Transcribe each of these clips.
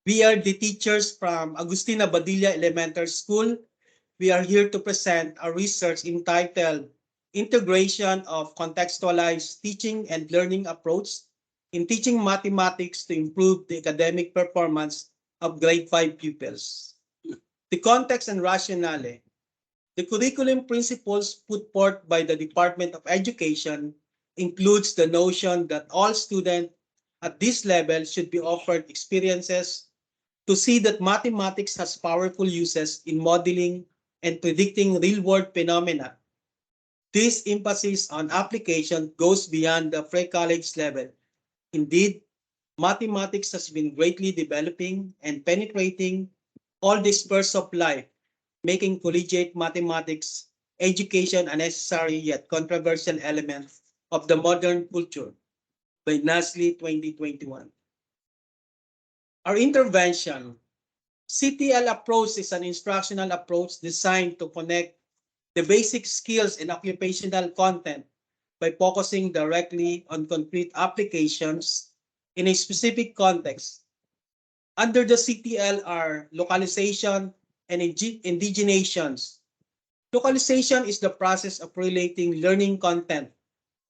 We are the teachers from Agustina Badilla Elementary School. We are here to present our research entitled Integration of Contextualized Teaching and Learning Approach in Teaching Mathematics to Improve the Academic Performance of Grade 5 Pupils. The context and rationale. The curriculum principles put forth by the Department of Education includes the notion that all students at this level should be offered experiences to see that mathematics has powerful uses in modeling and predicting real-world phenomena. This emphasis on application goes beyond the pre-college level. Indeed, mathematics has been greatly developing and penetrating all the spheres of life, making collegiate mathematics education a necessary yet controversial element of the modern culture by Nasli 2021. Our intervention. CTL approach is an instructional approach designed to connect the basic skills and occupational content by focusing directly on concrete applications in a specific context. Under the CTL are localization and indiginations. Localization is the process of relating learning content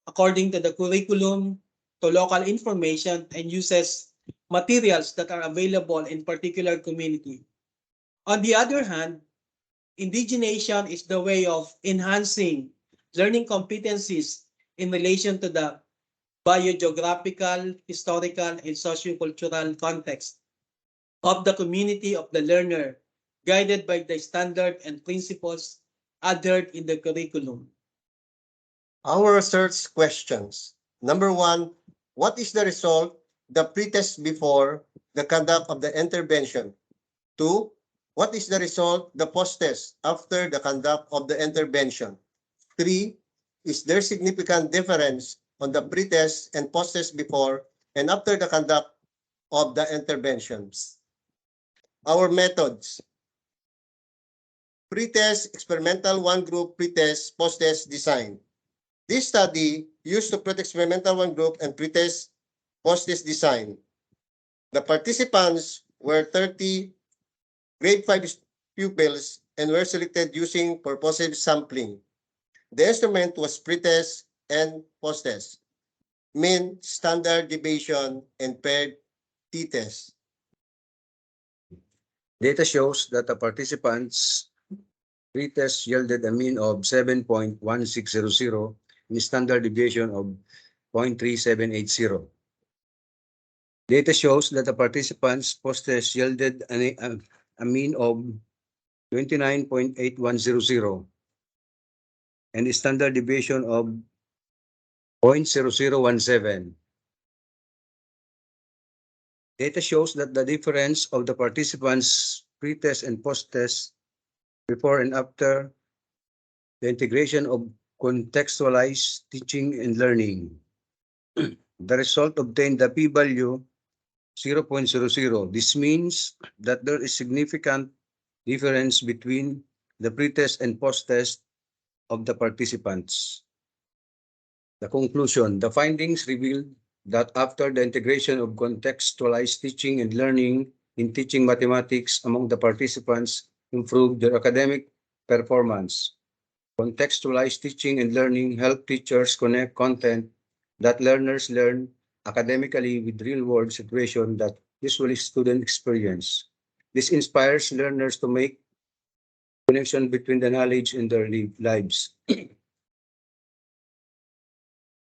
according to the curriculum to local information and uses materials that are available in particular community. On the other hand, indigenation is the way of enhancing learning competencies in relation to the biogeographical, historical, and sociocultural context of the community of the learner, guided by the standard and principles adhered in the curriculum. Our research questions. Number one, what is the result, the pretest before the conduct of the intervention? Two, what is the result, the post-test after the conduct of the intervention? Three, is there significant difference on the pretest and post-test before and after the conduct of the interventions? Our methods. Pretest, experimental one group, pretest, post-test design. This study used to put experimental one group and pretest post-test design. The participants were 30 grade 5 pupils and were selected using purposive sampling. The instrument was pretest and post-test, mean, standard deviation, and paired t-test. Data shows that the participants' pretest yielded a mean of 7.1600 and standard deviation of 0.3780. Data shows that the participants' post-test yielded a mean of 29.8100 and a standard deviation of 0.0017. Data shows that the difference of the participants' pre-test and post-test before and after the integration of contextualized teaching and learning. The result obtained the p-value 0.00. This means that there is significant difference between the pre-test and post-test of the participants. The conclusion, the findings revealed that after the integration of contextualized teaching and learning in teaching mathematics among the participants improved their academic performance. Contextualized teaching and learning help teachers connect content that learners learn academically with real-world situations that usually students experience. This inspires learners to make connection between the knowledge and their lives.